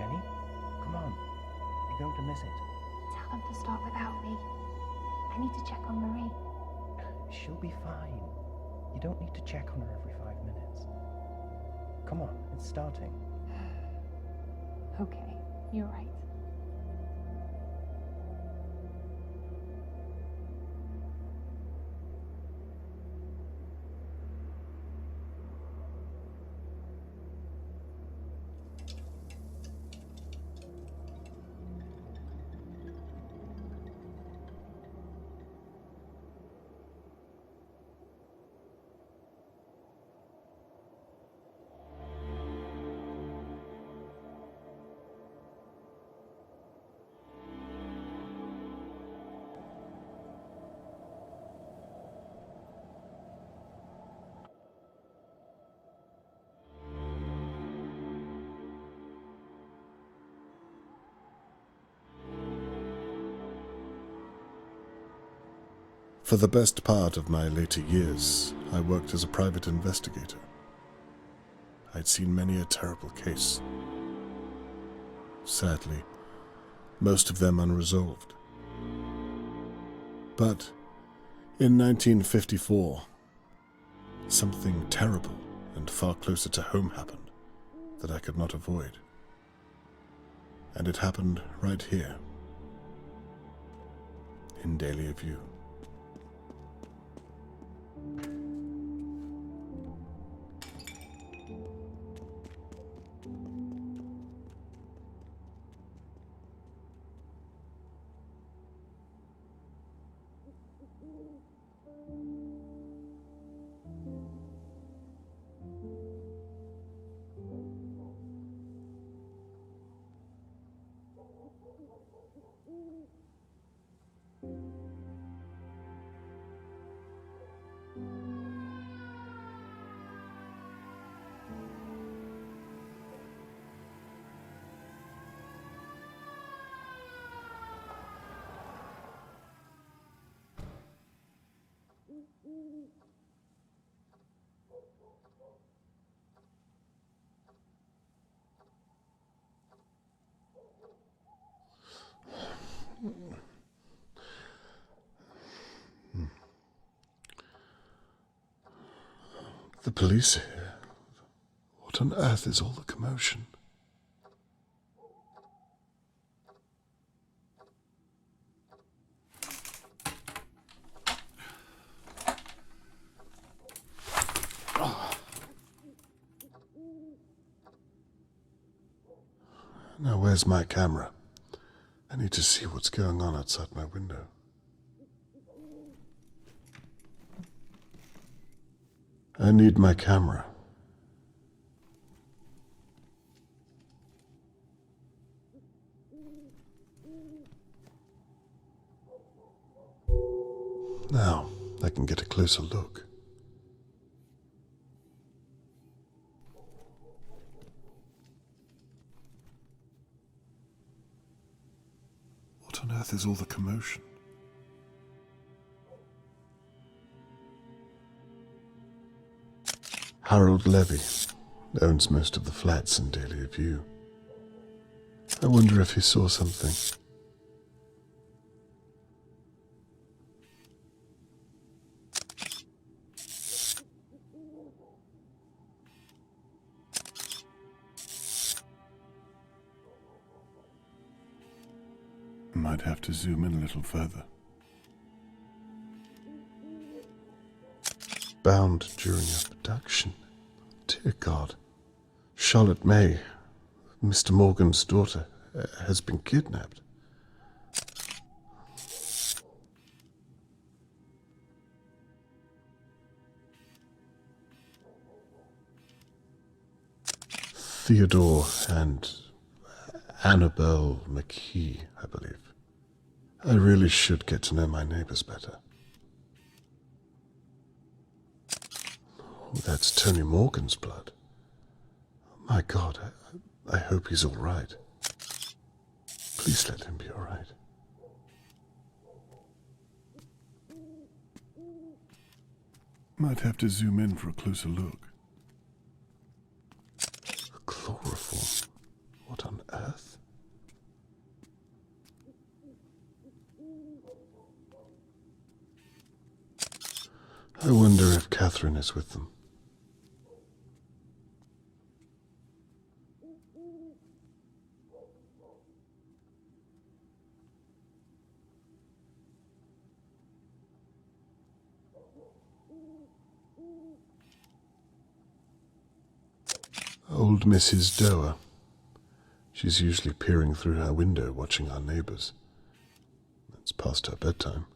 Jenny. Come on. You're going to miss it. Tell them to start without me. I need to check on Marie. She'll be fine. You don't need to check on her every 5 minutes. Come on, it's starting. Okay, you're right. For the best part of my later years, I worked as a private investigator. I'd seen many a terrible case. Sadly, most of them unresolved. But in 1954, something terrible and far closer to home happened that I could not avoid. And it happened right here, in Dahlia View. The police here. What on earth is all the commotion? Now where's my camera? I need to see what's going on outside my window. I need my camera. Now, I can get a closer look. What on earth is all the commotion? Harold Levy owns most of the flats in Dahlia View. I wonder if he saw something. I might have to zoom in a little further. Bound during abduction. Dear God. Charlotte May, Mr. Morgan's daughter, has been kidnapped. Theodore and Annabelle McKee, I believe. I really should get to know my neighbors better. Oh, that's Tony Morgan's blood. Oh my God, I hope he's all right. Please let him be all right. Might have to zoom in for a closer look. Chloroform? What on earth? I wonder if Catherine is with them. Old Mrs. Doer. She's usually peering through her window watching our neighbors. It's past her bedtime.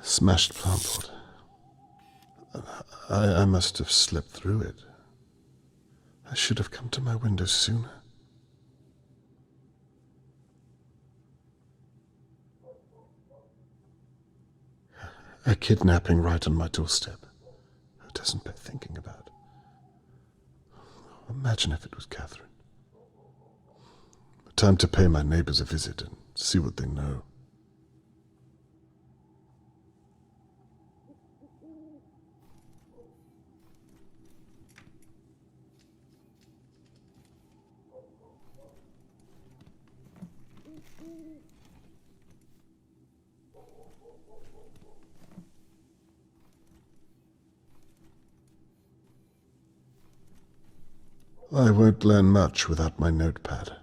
Smashed plant pot. I must have slipped through it. I should have come to my window sooner. A kidnapping right on my doorstep. Who doesn't bear thinking about? Imagine if it was Catherine. Time to pay my neighbors a visit and see what they know. I won't learn much without my notepad.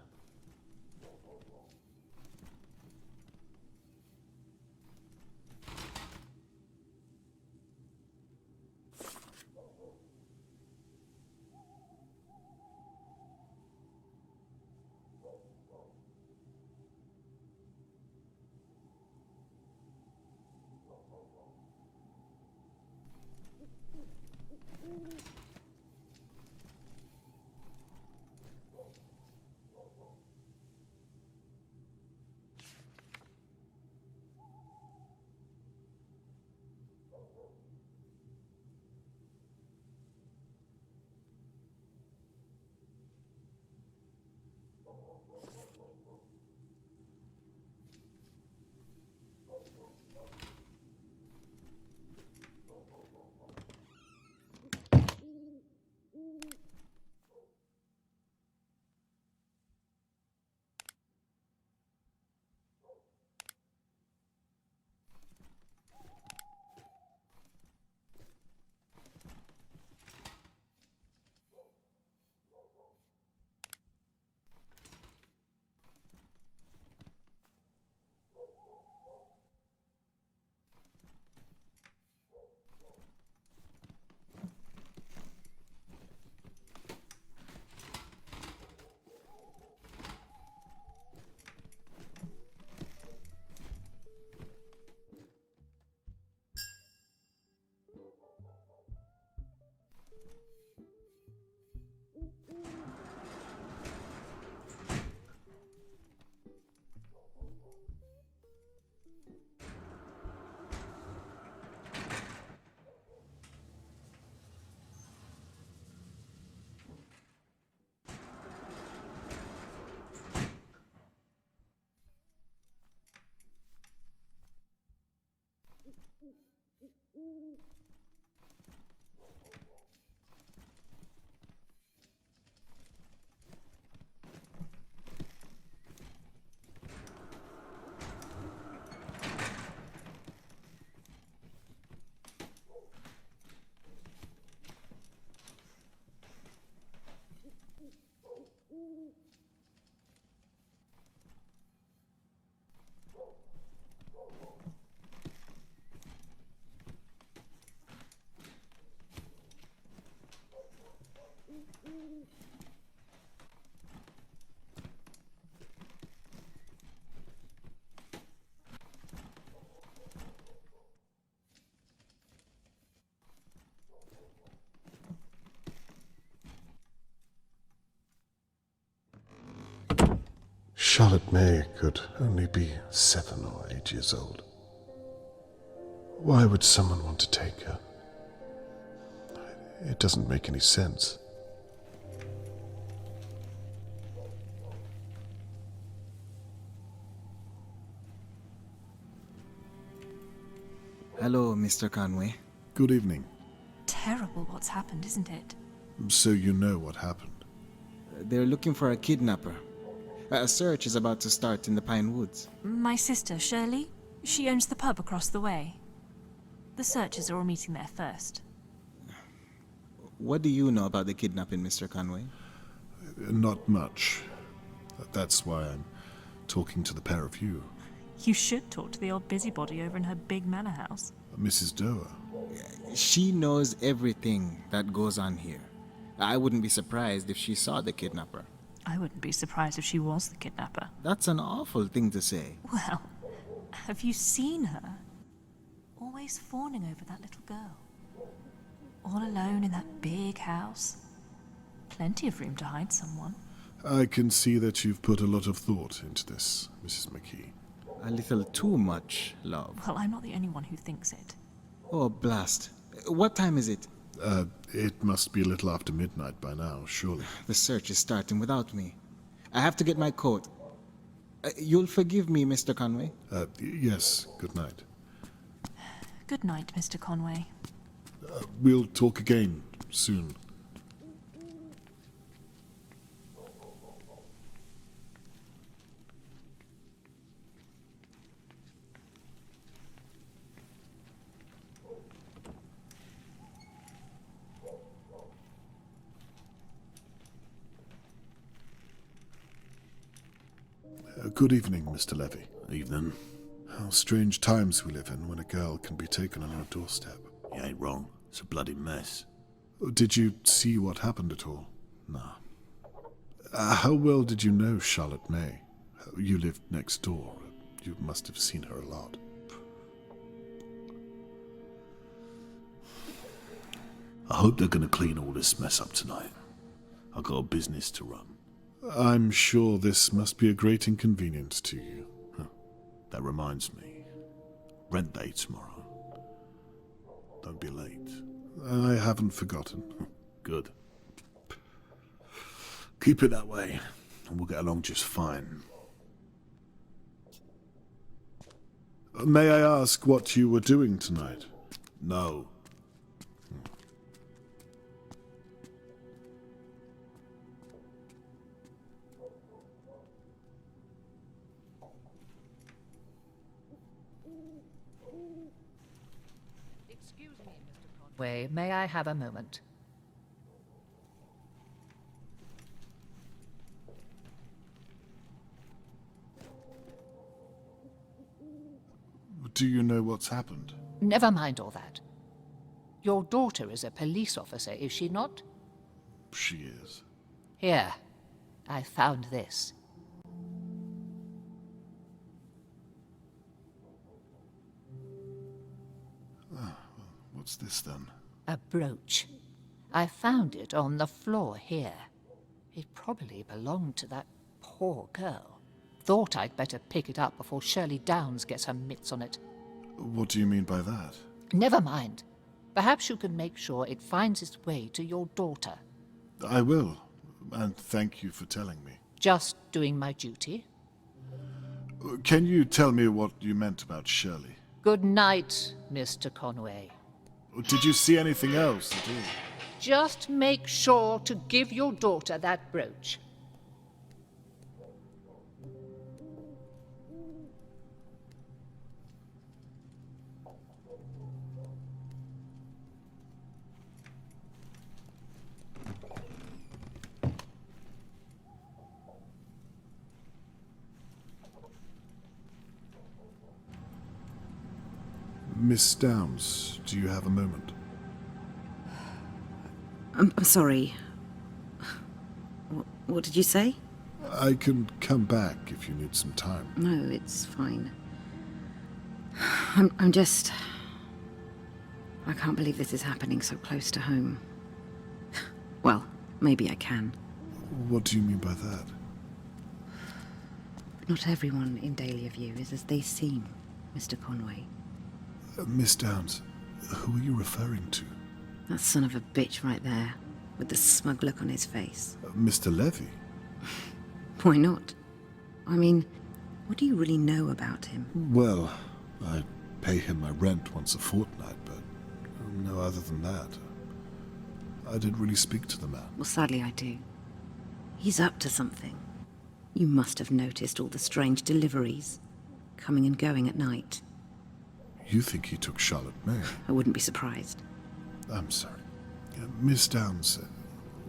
Charlotte May could only be 7 or 8 years old. Why would someone want to take her? It doesn't make any sense. Hello, Mr. Conway. Good evening. Terrible what's happened, isn't it? So you know what happened? They're looking for a kidnapper. A search is about to start in the Pine Woods. My sister, Shirley, she owns the pub across the way. The searchers are all meeting there first. What do you know about the kidnapping, Mr. Conway? Not much. That's why I'm talking to the pair of you. You should talk to the old busybody over in her big manor house. Mrs. Doer. She knows everything that goes on here. I wouldn't be surprised if she saw the kidnapper. I wouldn't be surprised if she was the kidnapper. That's an awful thing to say. Well, have you seen her? Always fawning over that little girl. All alone in that big house. Plenty of room to hide someone. I can see that you've put a lot of thought into this, Mrs. McKee. A little too much, love. Well, I'm not the only one who thinks it. Oh, blast. What time is it? It must be a little after midnight by now, surely. The search is starting without me. I have to get my coat. You'll forgive me, Mr. Conway? Yes, good night. Good night, Mr. Conway. We'll talk again soon. Good evening, Mr. Levy. Evening. How strange times we live in when a girl can be taken on your doorstep. You ain't wrong. It's a bloody mess. Did you see what happened at all? Nah. How well did you know Charlotte May? You lived next door. You must have seen her a lot. I hope they're gonna clean all this mess up tonight. I've got a business to run. I'm sure this must be a great inconvenience to you. That reminds me. Rent day tomorrow. Don't be late. I haven't forgotten. Good. Keep it that way, and we'll get along just fine. May I ask what you were doing tonight? No. Excuse me, Mr. Conway. May I have a moment? Do you know what's happened? Never mind all that. Your daughter is a police officer, is she not? She is. Here, I found this. What's this then? A brooch. I found it on the floor here. It probably belonged to that poor girl. Thought I'd better pick it up before Shirley Downs gets her mitts on it. What do you mean by that? Never mind. Perhaps you can make sure it finds its way to your daughter. I will, and thank you for telling me. Just doing my duty. Can you tell me what you meant about Shirley? Good night, Mr. Conway. Did you see anything else at all? Just make sure to give your daughter that brooch. Miss Downs, do you have a moment? I'm sorry. What did you say? I can come back if you need some time. No, it's fine. I'm just... I can't believe this is happening so close to home. Well, maybe I can. What do you mean by that? Not everyone in Dahlia View is as they seem, Mr. Conway. Miss Downs, who are you referring to? That son of a bitch right there, with the smug look on his face. Mr. Levy? Why not? I mean, what do you really know about him? Well, I pay him my rent once a fortnight, but no other than that. I didn't really speak to the man. Well, sadly I do. He's up to something. You must have noticed all the strange deliveries, coming and going at night. You think he took Charlotte May? I wouldn't be surprised. I'm sorry. Miss Downs,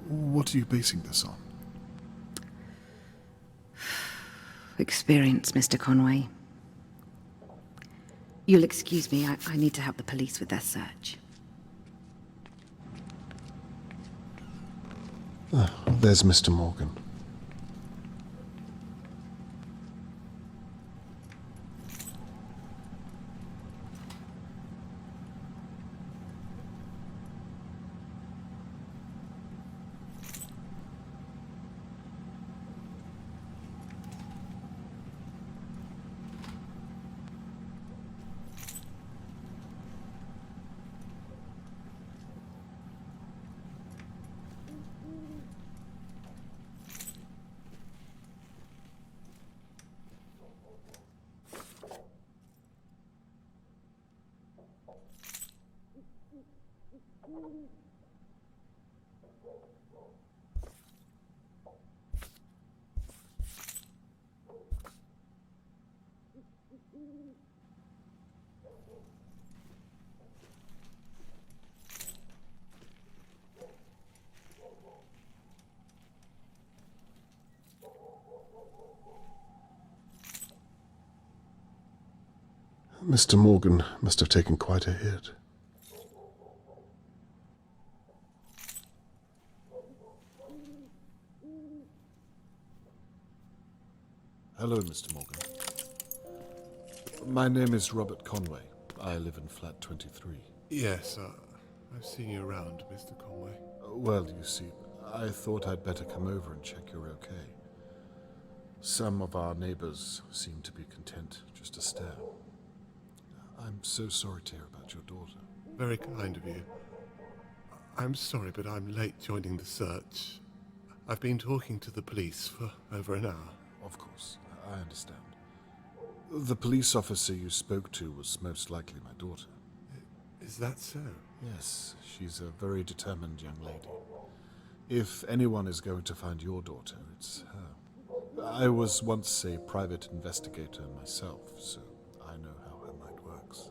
what are you basing this on? Experience, Mr. Conway. You'll excuse me, I need to help the police with their search. There's Mr. Morgan. Mr. Morgan must have taken quite a hit. Hello, Mr. Morgan. My name is Robert Conway. I live in flat 23. Yes, I've seen you around, Mr. Conway. Well, you see, I thought I'd better come over and check you're okay. Some of our neighbors seem to be content just to stare. I'm so sorry to hear about your daughter. Very kind of you. I'm sorry, but I'm late joining the search. I've been talking to the police for over an hour. Of course, I understand. The police officer you spoke to was most likely my daughter. Is that so? Yes, she's a very determined young lady. If anyone is going to find your daughter, it's her. I was once a private investigator myself, so I know how her mind works.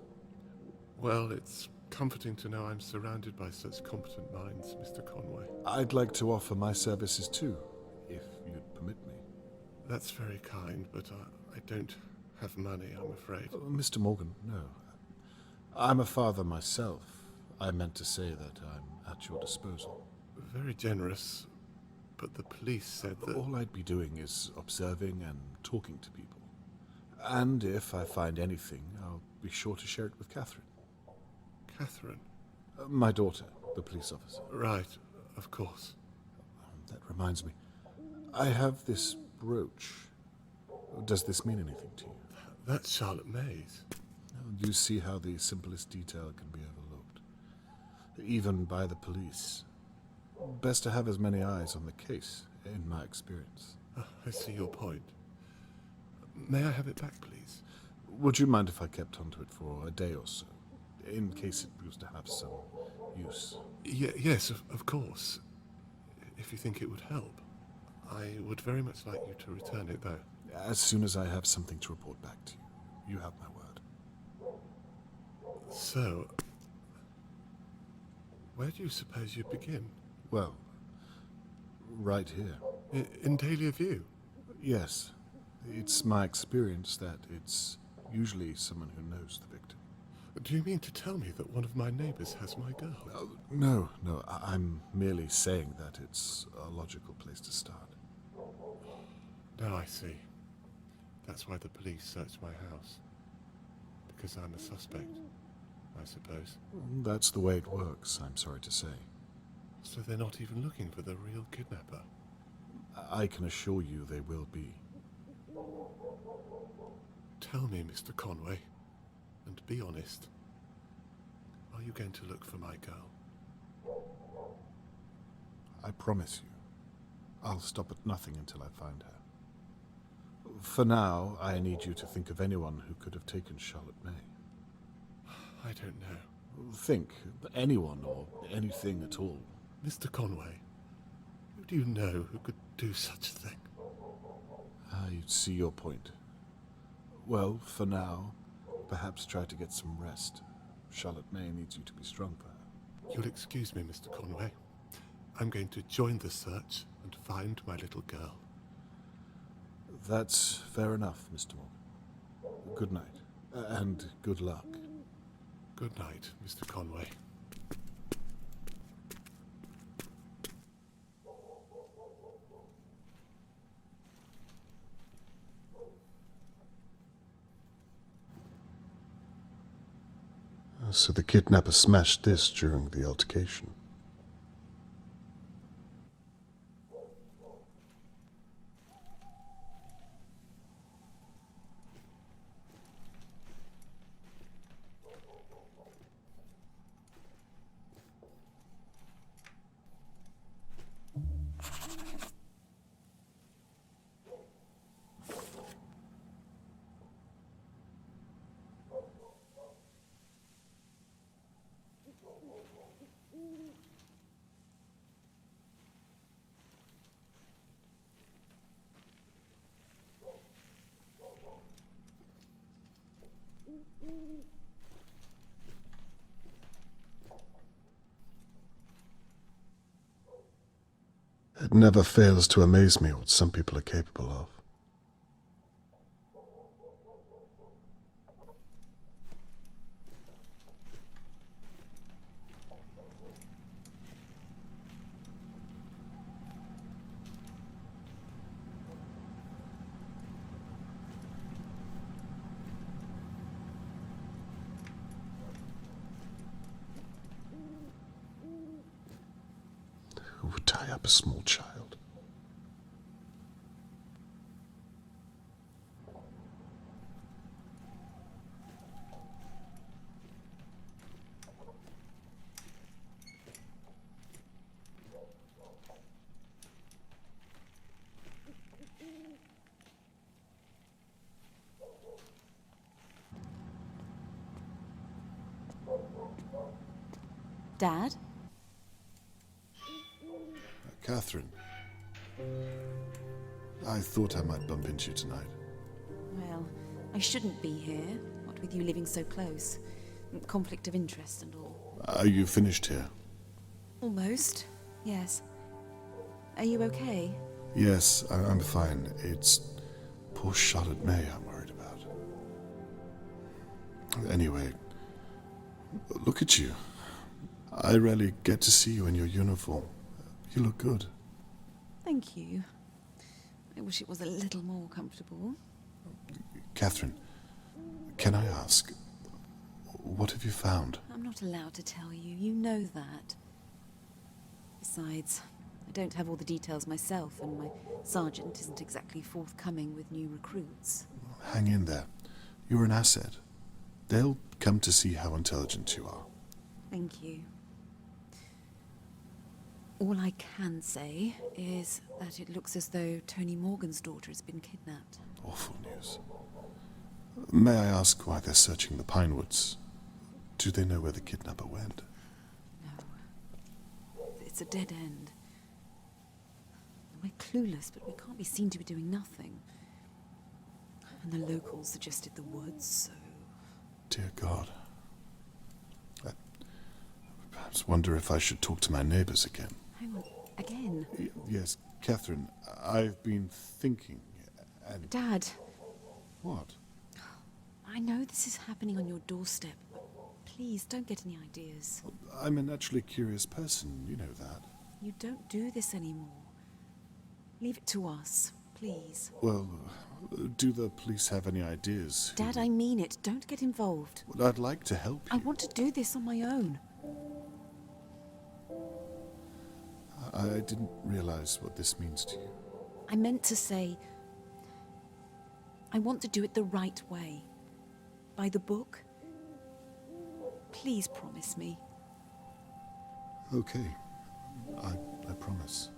Well, it's comforting to know I'm surrounded by such competent minds, Mr. Conway. I'd like to offer my services too, if you'd permit me. That's very kind, but I don't have money, I'm afraid. Mr. Morgan, no. I'm a father myself. I meant to say that I'm at your disposal. Very generous, but the police said that... All I'd be doing is observing and talking to people. And if I find anything, I'll be sure to share it with Catherine. Catherine? My daughter, the police officer. Right, of course. That reminds me. I have this brooch. Does this mean anything to you? That's Charlotte May's. You see how the simplest detail can be overlooked, even by the police. Best to have as many eyes on the case, in my experience. I see your point. May I have it back, please? Would you mind if I kept onto it for a day or so, in case it was to have some use? Yes, of course. If you think it would help. I would very much like you to return it, though. As soon as I have something to report back to you. You have my word. So, where do you suppose you'd begin? Well, right here. In Dahlia View? Yes. It's my experience that it's usually someone who knows the victim. Do you mean to tell me that one of my neighbors has my girl? No. I'm merely saying that it's a logical place to start. Now I see. That's why the police searched my house. Because I'm a suspect, I suppose. That's the way it works, I'm sorry to say. So they're not even looking for the real kidnapper? I can assure you they will be. Tell me, Mr. Conway, and be honest. Are you going to look for my girl? I promise you, I'll stop at nothing until I find her. For now, I need you to think of anyone who could have taken Charlotte May. I don't know. Think, anyone or anything at all. Mr. Conway, who do you know who could do such a thing? I see your point. Well, for now, perhaps try to get some rest. Charlotte May needs you to be strong for her. You'll excuse me, Mr. Conway. I'm going to join the search and find my little girl. That's fair enough, Mr. Morgan. Good night, and good luck. Good night, Mr. Conway. So the kidnapper smashed this during the altercation. It never fails to amaze me what some people are capable of. Who would tie up a small child? Dad? Catherine, I thought I might bump into you tonight. Well, I shouldn't be here, what with you living so close. Conflict of interest and all. Are you finished here? Almost, yes. Are you okay? Yes, I'm fine. It's poor Charlotte May I'm worried about. Anyway, look at you. I rarely get to see you in your uniform. You look good. Thank you. I wish it was a little more comfortable. Catherine, can I ask, what have you found? I'm not allowed to tell you. You know that. Besides, I don't have all the details myself, and my sergeant isn't exactly forthcoming with new recruits. Hang in there. You're an asset. They'll come to see how intelligent you are. Thank you. All I can say is that it looks as though Tony Morgan's daughter has been kidnapped. Awful news. May I ask why they're searching the Pine Woods? Do they know where the kidnapper went? No. It's a dead end. We're clueless, but we can't be seen to be doing nothing. And the locals suggested the woods, so... Dear God. I perhaps wonder if I should talk to my neighbors again. Hang on. Again? Yes, Catherine, I've been thinking, and... Dad. What? I know this is happening on your doorstep, but please don't get any ideas. I'm a naturally curious person, you know that. You don't do this anymore. Leave it to us, please. Well, do the police have any ideas? Dad, I mean it. Don't get involved. Well, I'd like to help you. I want to do this on my own. I didn't realize what this means to you. I meant to say... I want to do it the right way. By the book. Please promise me. Okay. I promise.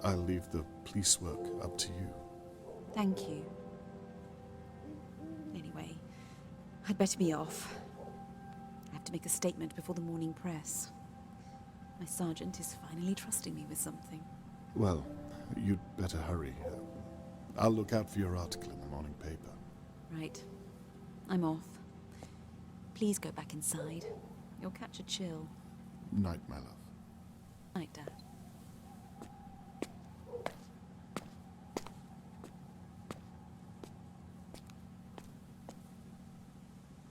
I'll leave the police work up to you. Thank you. Anyway, I'd better be off. I have to make a statement before the morning press. My sergeant is finally trusting me with something. Well, you'd better hurry. I'll look out for your article in the morning paper. Right. I'm off. Please go back inside. You'll catch a chill. Night, my love. Night, Dad.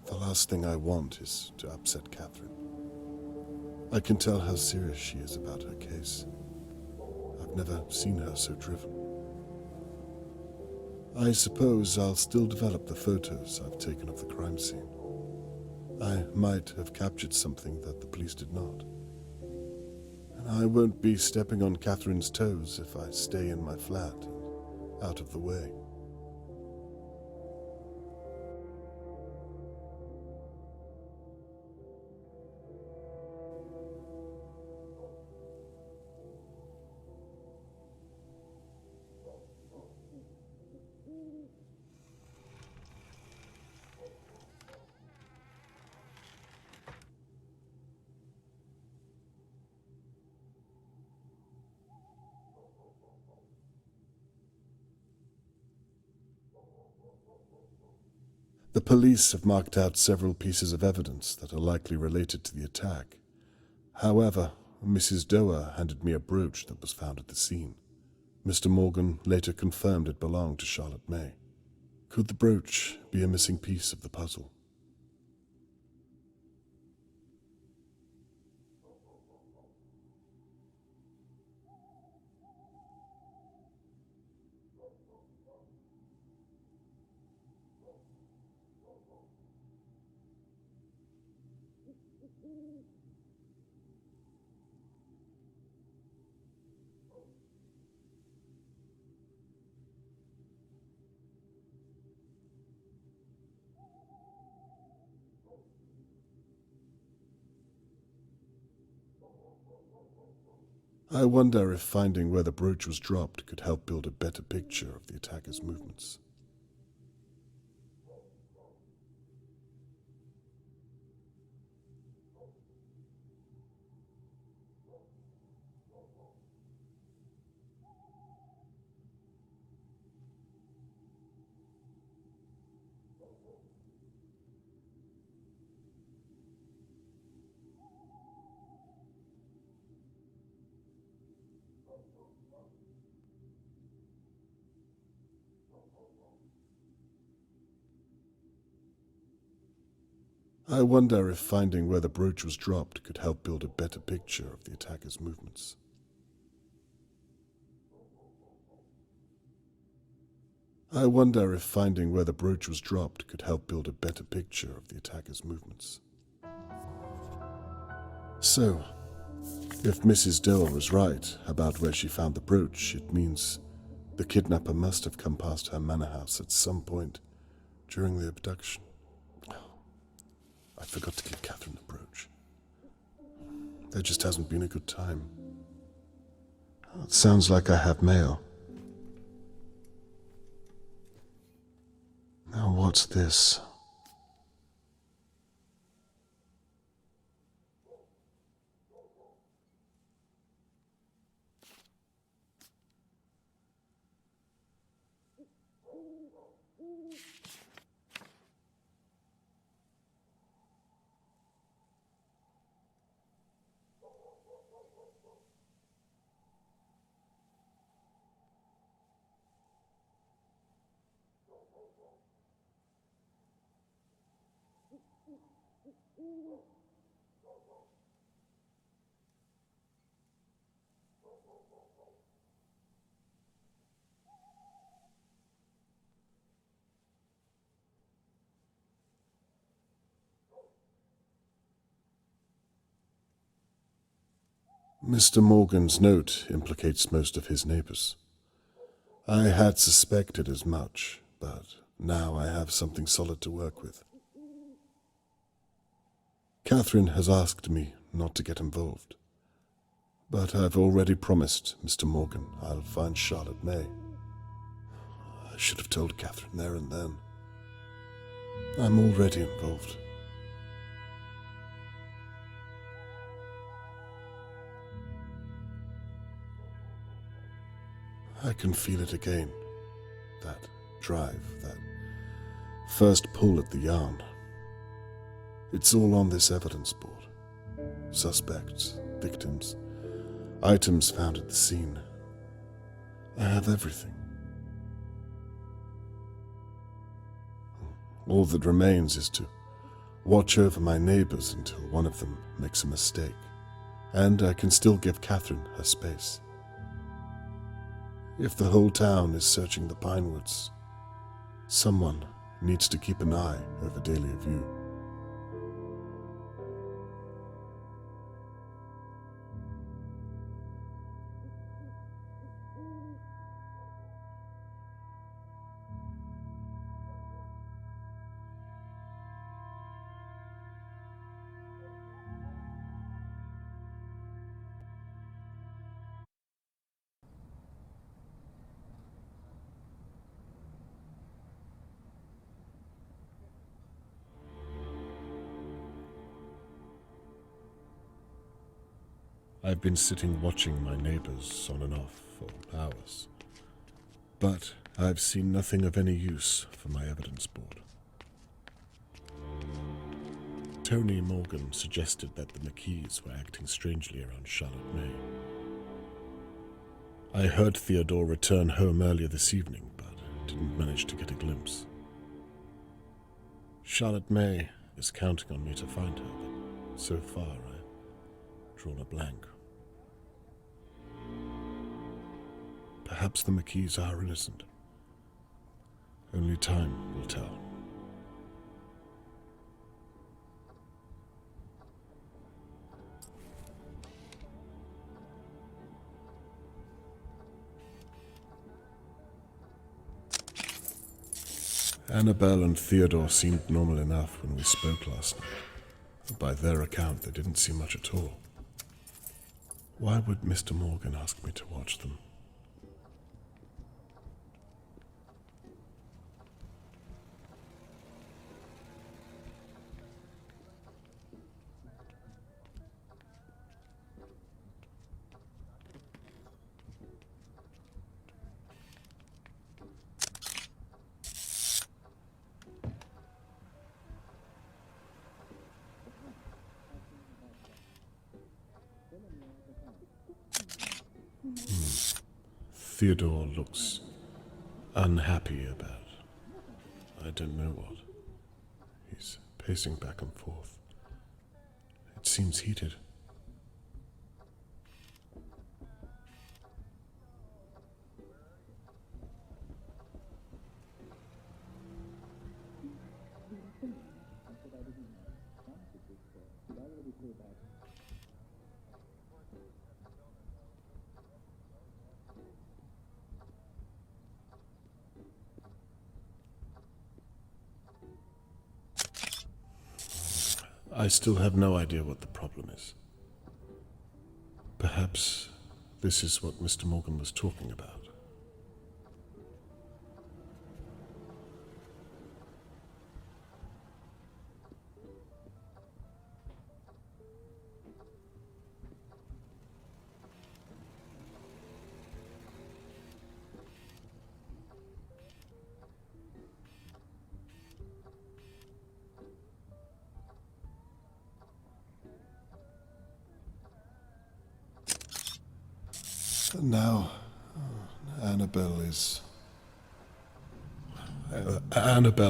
The last thing I want is to upset Catherine. I can tell how serious she is about her case. I've never seen her so driven. I suppose I'll still develop the photos I've taken of the crime scene. I might have captured something that the police did not. And I won't be stepping on Catherine's toes if I stay in my flat and out of the way. The police have marked out several pieces of evidence that are likely related to the attack. However, Mrs. Doer handed me a brooch that was found at the scene. Mr. Morgan later confirmed it belonged to Charlotte May. Could the brooch be a missing piece of the puzzle? I wonder if finding where the brooch was dropped could help build a better picture of the attacker's movements. I wonder if finding where the brooch was dropped could help build a better picture of the attacker's movements. I wonder if finding where the brooch was dropped could help build a better picture of the attacker's movements. So, if Mrs. Doer was right about where she found the brooch, it means the kidnapper must have come past her manor house at some point during the abduction. I forgot to give Catherine the brooch. There just hasn't been a good time. It sounds like I have mail. Now what's this? Mr. Morgan's note implicates most of his neighbors. I had suspected as much, but now I have something solid to work with. Catherine has asked me not to get involved, but I've already promised Mr. Morgan I'll find Charlotte May. I should have told Catherine there and then. I'm already involved. I can feel it again. drive, that first pull at the yarn. It's all on this evidence board. Suspects, victims, items found at the scene. I have everything. All that remains is to watch over my neighbors until one of them makes a mistake, and I can still give Catherine her space. If the whole town is searching the Pinewoods, someone needs to keep an eye over Dahlia View. I've been sitting watching my neighbors on and off for hours, but I've seen nothing of any use for my evidence board. Tony Morgan suggested that the McKees were acting strangely around Charlotte May. I heard Theodore return home earlier this evening, but didn't manage to get a glimpse. Charlotte May is counting on me to find her, but so far I've drawn a blank. Perhaps the McKees are innocent. Only time will tell. Annabelle and Theodore seemed normal enough when we spoke last night. By their account, they didn't see much at all. Why would Mr. Morgan ask me to watch them? Theodore looks unhappy about I don't know what. He's pacing back and forth. It seems heated. I still have no idea what the problem is. Perhaps this is what Mr. Morgan was talking about. Now, Annabelle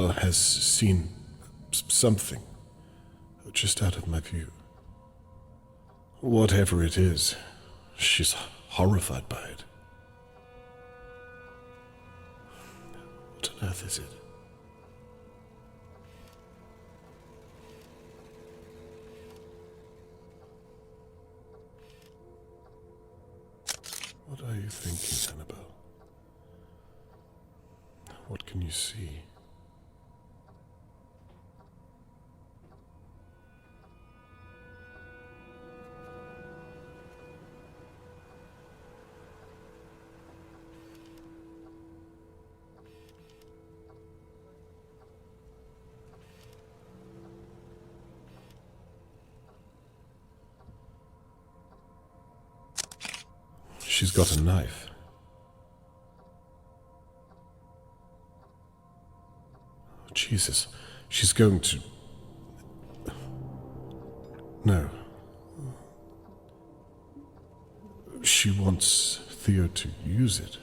has seen something just out of my view. Whatever it is, she's horrified by it. What on earth is it? What are you thinking, Annabelle? What can you see? She's got a knife. Jesus, she's going to... No. She wants Theo to use it.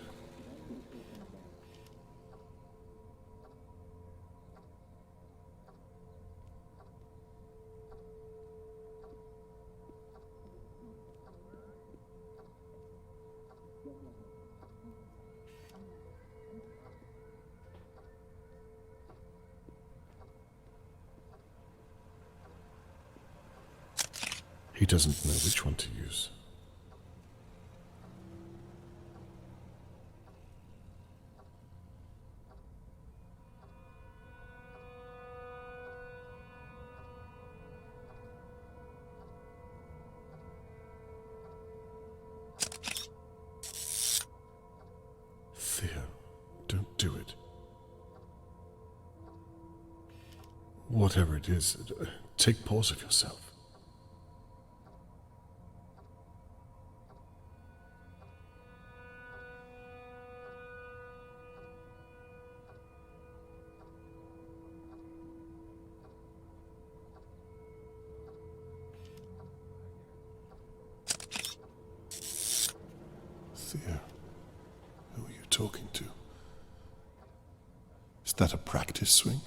He doesn't know which one to use. Theo, don't do it. Whatever it is, take pause of yourself. Theo, who are you talking to? Is that a practice swing?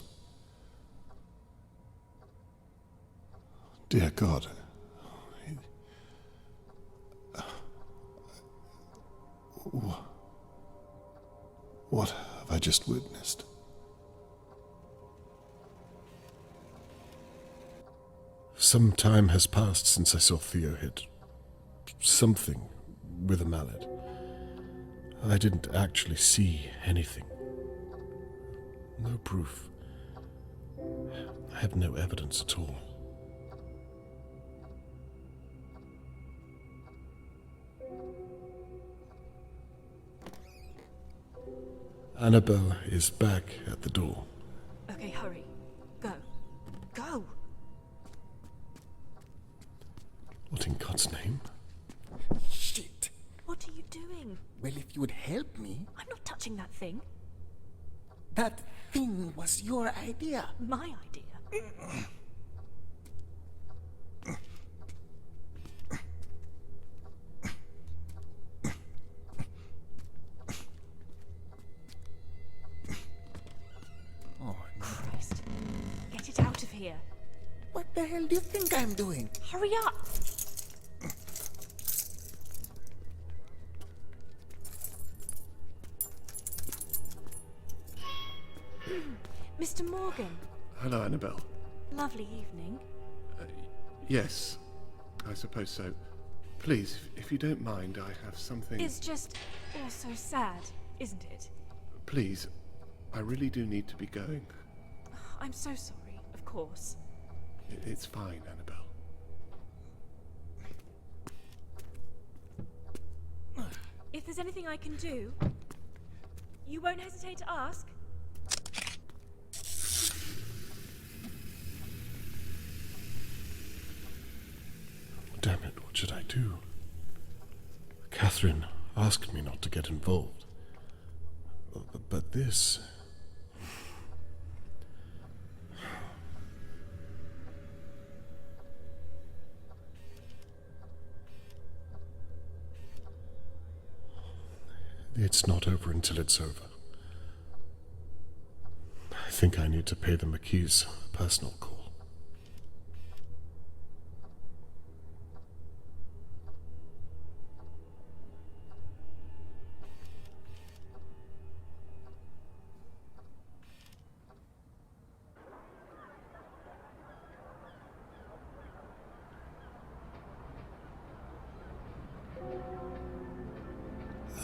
Dear God. What have I just witnessed? Some time has passed since I saw Theo hit something with a mallet. I didn't actually see anything. No proof. I have no evidence at all. Annabelle is back at the door. Okay, hurry. Go. Go! What in God's name? Shit. What are you doing? Well, if you would help me. I'm not touching that thing. That thing was your idea. My idea. Oh, no. Christ. Get it out of here. What the hell do you think I'm doing? Hurry up! Mr. Morgan. Hello, Annabelle. Lovely evening. Yes, I suppose so. Please, if you don't mind, I have something... It's just all so sad, isn't it? Please, I really do need to be going. I'm so sorry, of course. It's fine, Annabelle. If there's anything I can do, you won't hesitate to ask? Damn it, what should I do? Catherine asked me not to get involved. But this... It's not over until it's over. I think I need to pay the McKees a personal call.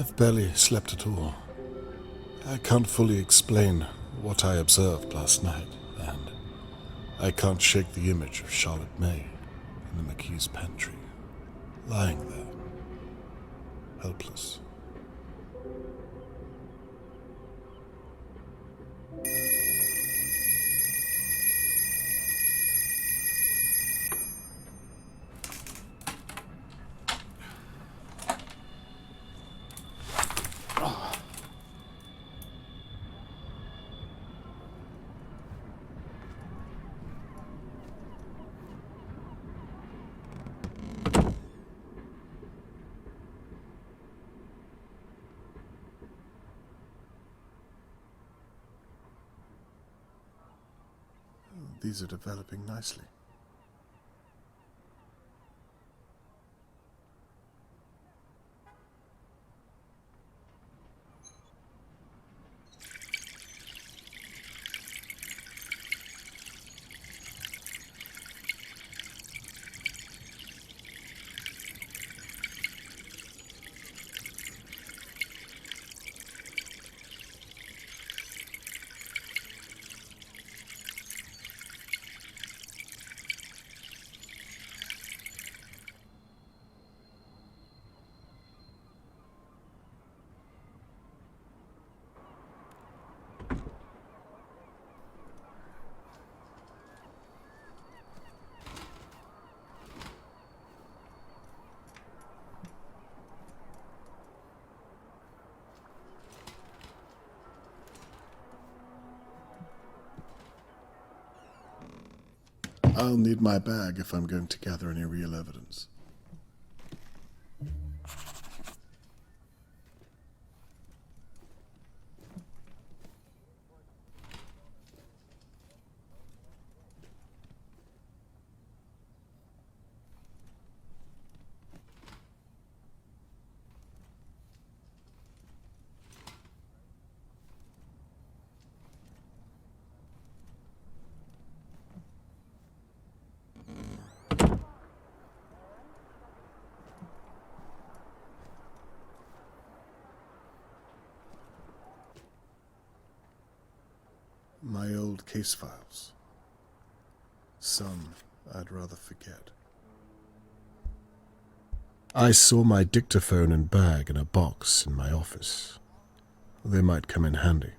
I've barely slept at all. I can't fully explain what I observed last night, and I can't shake the image of Charlotte May in the McKee's pantry, lying there, helpless. these are developing nicely. I'll need my bag if I'm going to gather any real evidence. My old case files. Some I'd rather forget. I saw my dictaphone and bag in a box in my office. They might come in handy.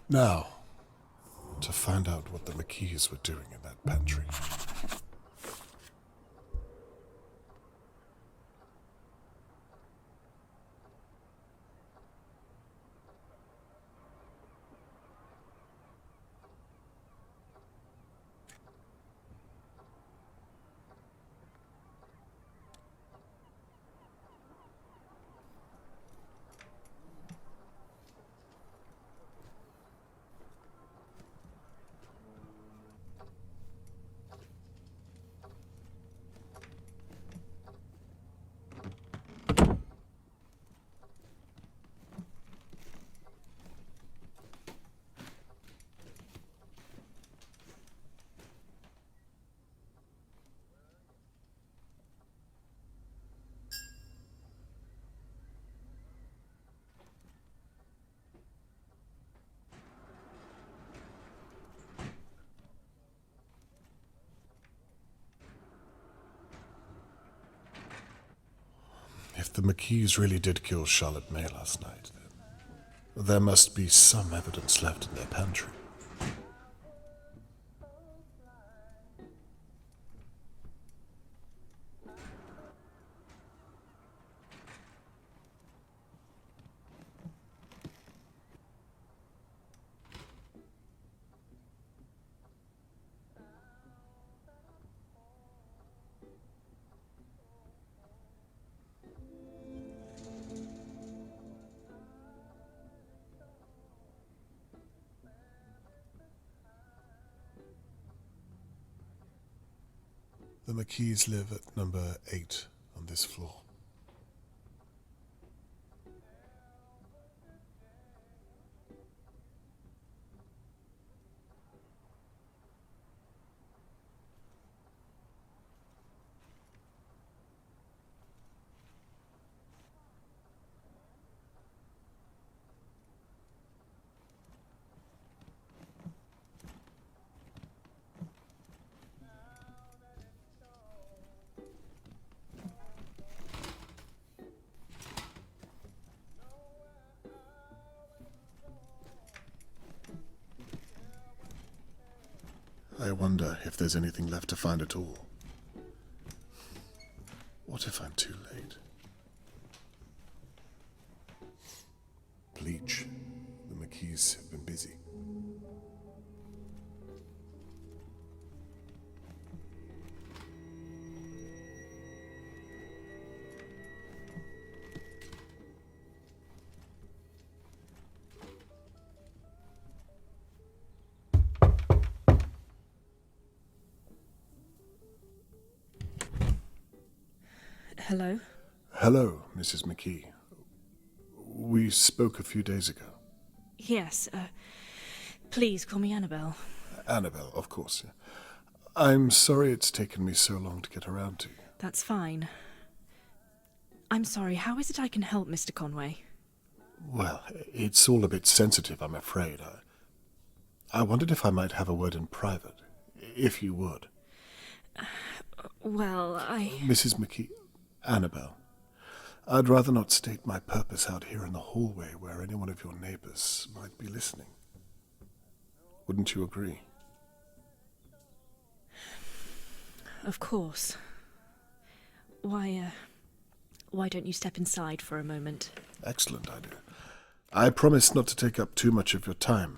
Now, to find out what the McKees were doing in that pantry. If the McKees really did kill Charlotte May last night, then there must be some evidence left in their pantry. The McKees live at number 8 on this floor. I wonder if there's anything left to find at all. What if I'm too late? Bleach. The McKees have been busy. Hello? Hello, Mrs. McKee. We spoke a few days ago. Yes, please call me Annabelle. Annabelle, of course. I'm sorry it's taken me so long to get around to you. That's fine. I'm sorry, how is it I can help, Mr. Conway? Well, it's all a bit sensitive, I'm afraid. I wondered if I might have a word in private, if you would. Well, Mrs. McKee, Annabelle, I'd rather not state my purpose out here in the hallway where any one of your neighbors might be listening. Wouldn't you agree? Of course. Why don't you step inside for a moment? Excellent idea. I promise not to take up too much of your time.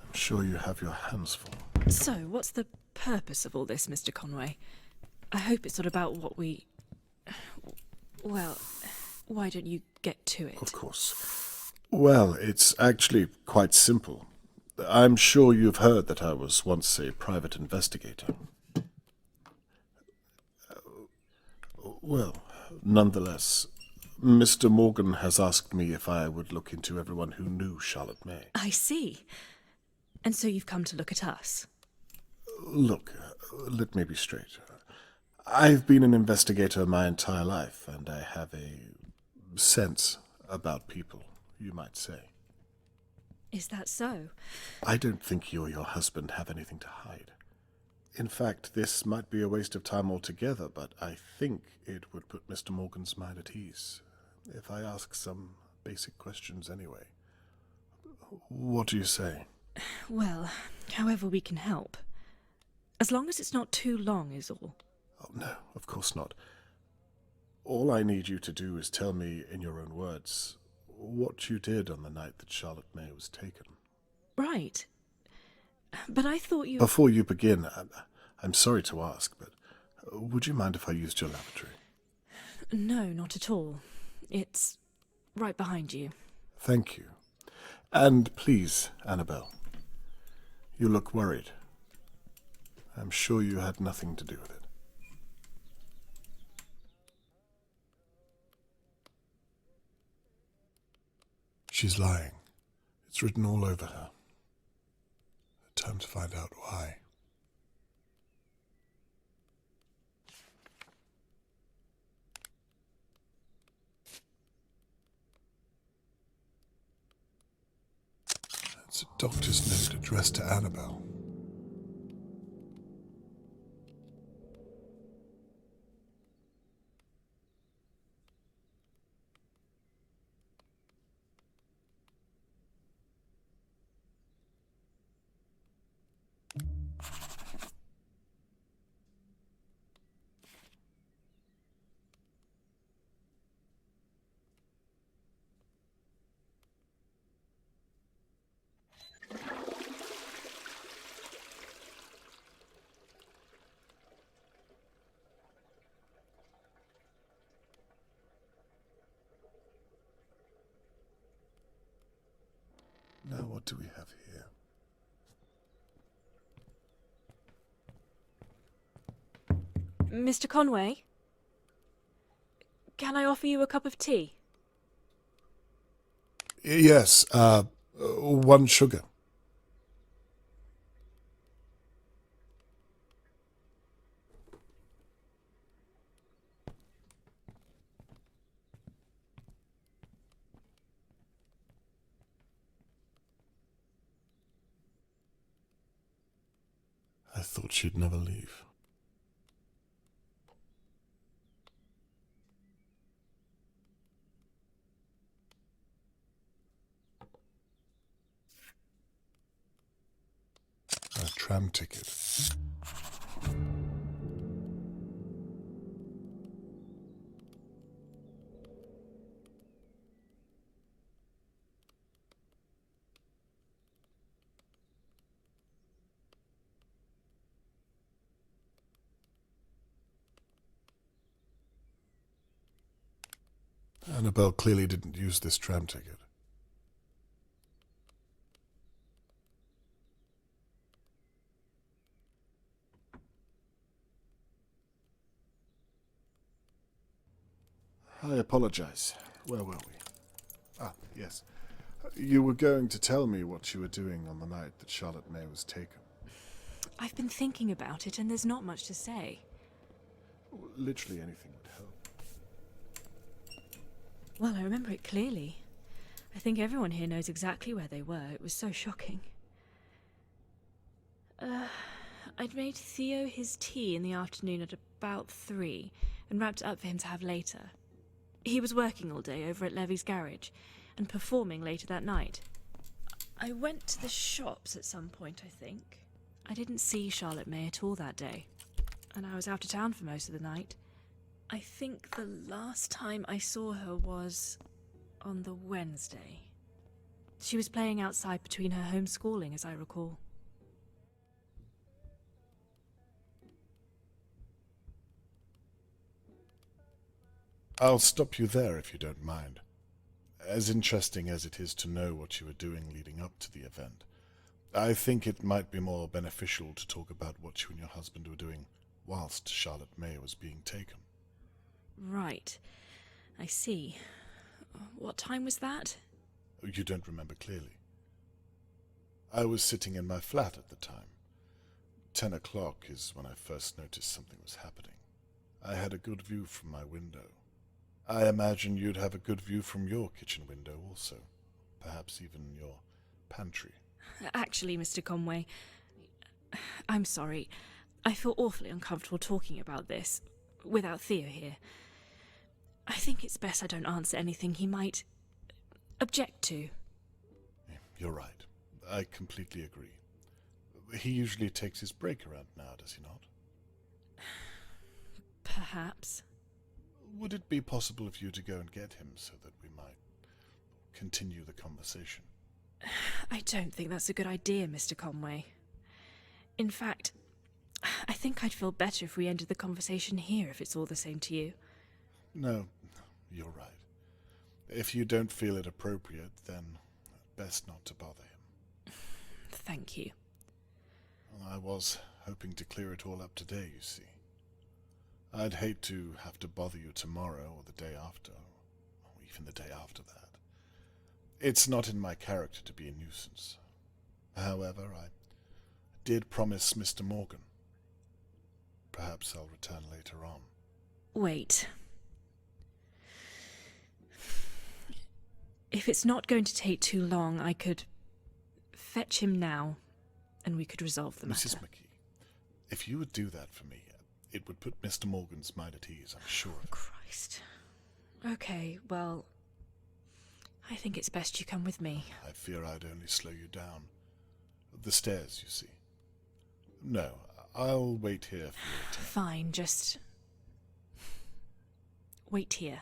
I'm sure you have your hands full. So, what's the purpose of all this, Mr. Conway? I hope it's not about what we... Well, why don't you get to it? Of course. Well, it's actually quite simple. I'm sure you've heard that I was once a private investigator. Well, nonetheless, Mr. Morgan has asked me if I would look into everyone who knew Charlotte May. I see. And so you've come to look at us? Look, let me be straight. I've been an investigator my entire life, and I have a sense about people, you might say. Is that so? I don't think you or your husband have anything to hide. In fact, this might be a waste of time altogether, but I think it would put Mr. Morgan's mind at ease if I ask some basic questions anyway. What do you say? Well, however we can help. As long as it's not too long is all. Oh, no, of course not. All I need you to do is tell me in your own words what you did on the night that Charlotte May was taken. Right. But I thought you... Before you begin, I'm sorry to ask, but would you mind if I used your lavatory? No, not at all. It's right behind you. Thank you. And please, Annabelle, you look worried. I'm sure you had nothing to do with it. She's lying. It's written all over her. Time to find out why. It's a doctor's note addressed to Annabelle. Now what do we have here? Mr. Conway? Can I offer you a cup of tea? Yes, 1 sugar. I thought she'd never leave. A tram ticket. Annabelle clearly didn't use this tram ticket. I apologize. Where were we? Ah, yes. You were going to tell me what you were doing on the night that Charlotte May was taken. I've been thinking about it, and there's not much to say. Literally anything would help. Well, I remember it clearly. I think everyone here knows exactly where they were. It was so shocking. I'd made Theo his tea in the afternoon at about 3 and wrapped it up for him to have later. He was working all day over at Levy's garage and performing later that night. I went to the shops at some point, I think. I didn't see Charlotte May at all that day, and I was out of town for most of the night. I think the last time I saw her was on the Wednesday. She was playing outside between her homeschooling, as I recall. I'll stop you there if you don't mind. As interesting as it is to know what you were doing leading up to the event, I think it might be more beneficial to talk about what you and your husband were doing whilst Charlotte May was being taken. Right. I see. What time was that? You don't remember clearly. I was sitting in my flat at the time. 10 o'clock is when I first noticed something was happening. I had a good view from my window. I imagine you'd have a good view from your kitchen window also. Perhaps even your pantry. Actually, Mr. Conway, I'm sorry. I feel awfully uncomfortable talking about this without Theo here. I think it's best I don't answer anything he might object to. You're right. I completely agree. He usually takes his break around now, does he not? Perhaps. Would it be possible for you to go and get him so that we might continue the conversation? I don't think that's a good idea, Mr. Conway. In fact, I think I'd feel better if we ended the conversation here, if it's all the same to you. No, you're right. If you don't feel it appropriate, then best not to bother him. Thank you. I was hoping to clear it all up today, you see. I'd hate to have to bother you tomorrow or the day after, or even the day after that. It's not in my character to be a nuisance. However, I did promise Mr. Morgan. Perhaps I'll return later on. Wait. If it's not going to take too long, I could fetch him now, and we could resolve the matter. Mrs. McKee, if you would do that for me, it would put Mr. Morgan's mind at ease, I'm sure. Oh, Christ. Okay, well, I think it's best you come with me. I fear I'd only slow you down. The stairs, you see. No, I'll wait here for you. Fine, just wait here.